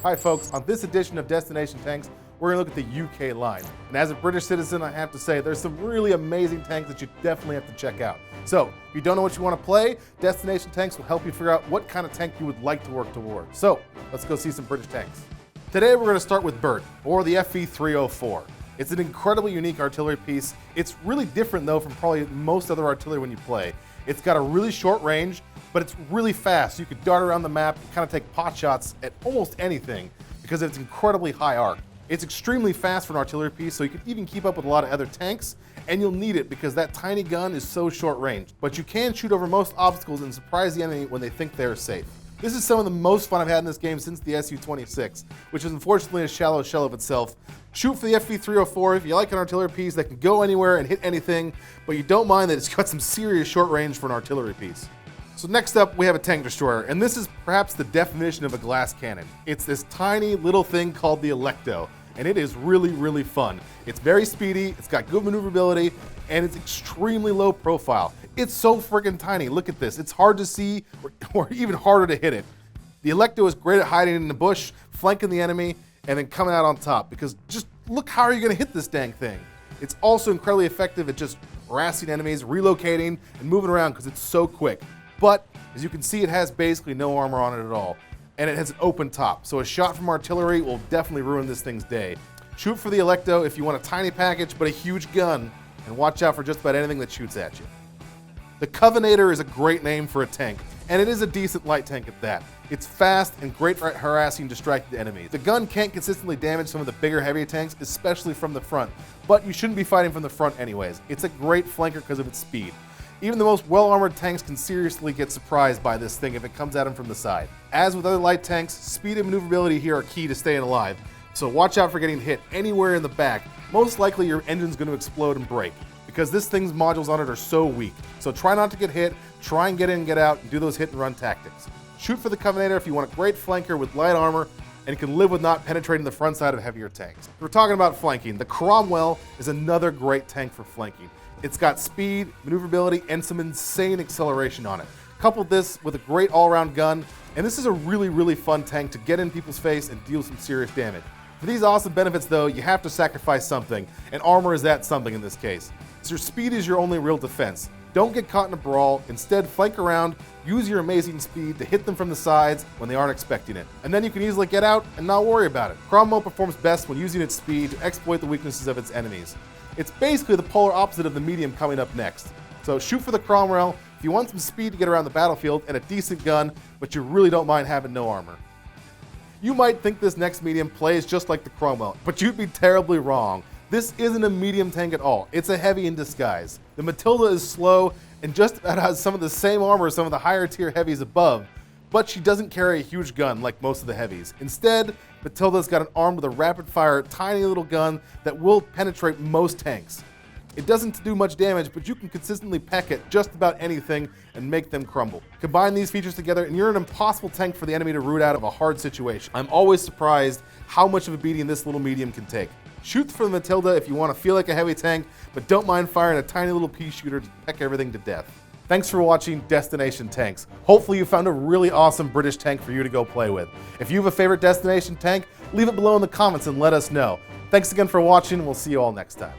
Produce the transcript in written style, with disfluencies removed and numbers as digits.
Hi folks, on this edition of Destination Tanks, we're going to look at the UK line. And as a British citizen, I have to say, there's some really amazing tanks that you definitely have to check out. So, if you don't know what you want to play, Destination Tanks will help you figure out what kind of tank you would like to work towards. So, let's go see some British tanks. Today we're going to start with Bert, or the FV304. It's an incredibly unique artillery piece. It's really different though from probably most other artillery when you play. It's got a really short range, but it's really fast. You could dart around the map and kind of take pot shots at almost anything because of its incredibly high arc. It's extremely fast for an artillery piece, so you can even keep up with a lot of other tanks, and you'll need it because that tiny gun is so short range. But you can shoot over most obstacles and surprise the enemy when they think they're safe. This is some of the most fun I've had in this game since the Su-26, which is unfortunately a shallow shell of itself. Shoot for the FV304 if you like an artillery piece that can go anywhere and hit anything, but you don't mind that it's got some serious short range for an artillery piece. So next up, we have a tank destroyer, and this is perhaps the definition of a glass cannon. It's this tiny little thing called the Alecto, and it is really, really fun. It's very speedy, it's got good maneuverability, and it's extremely low profile. It's so freaking tiny. Look at this. It's hard to see or even harder to hit it. The Alecto is great at hiding in the bush, flanking the enemy, and then coming out on top, because just look how are you going to hit this dang thing. It's also incredibly effective at just harassing enemies, relocating, and moving around because it's so quick. But as you can see, it has basically no armor on it at all, and it has an open top, so a shot from artillery will definitely ruin this thing's day. Shoot for the Alecto if you want a tiny package but a huge gun, and watch out for just about anything that shoots at you. The Covenator is a great name for a tank, and it is a decent light tank at that. It's fast and great for harassing distracted enemies. The gun can't consistently damage some of the bigger, heavier tanks, especially from the front, but you shouldn't be fighting from the front anyways. It's a great flanker because of its speed. Even the most well-armored tanks can seriously get surprised by this thing if it comes at them from the side. As with other light tanks, speed and maneuverability here are key to staying alive, so watch out for getting hit anywhere in the back. Most likely your engine's going to explode and break, because this thing's modules on it are so weak. So try not to get hit, try and get in and get out, and do those hit and run tactics. Shoot for the Covenator if you want a great flanker with light armor and can live with not penetrating the front side of heavier tanks. We're talking about flanking. The Cromwell is another great tank for flanking. It's got speed, maneuverability, and some insane acceleration on it. Couple this with a great all-around gun, and this is a really, really fun tank to get in people's face and deal some serious damage. For these awesome benefits though, you have to sacrifice something, and armor is that something in this case. So your speed is your only real defense. Don't get caught in a brawl, instead flank around, use your amazing speed to hit them from the sides when they aren't expecting it. And then you can easily get out and not worry about it. Cromwell performs best when using its speed to exploit the weaknesses of its enemies. It's basically the polar opposite of the medium coming up next. So shoot for the Cromwell if you want some speed to get around the battlefield and a decent gun, but you really don't mind having no armor. You might think this next medium plays just like the Cromwell, but you'd be terribly wrong. This isn't a medium tank at all. It's a heavy in disguise. The Matilda is slow and just about has some of the same armor as some of the higher tier heavies above, but she doesn't carry a huge gun like most of the heavies. Instead, Matilda's got an arm with a rapid fire, tiny little gun that will penetrate most tanks. It doesn't do much damage, but you can consistently peck at just about anything and make them crumble. Combine these features together and you're an impossible tank for the enemy to root out of a hard situation. I'm always surprised how much of a beating this little medium can take. Shoot for the Matilda if you want to feel like a heavy tank, but don't mind firing a tiny little pea shooter to peck everything to death. Thanks for watching Destination Tanks. Hopefully you found a really awesome British tank for you to go play with. If you have a favorite Destination tank, leave it below in the comments and let us know. Thanks again for watching, and we'll see you all next time.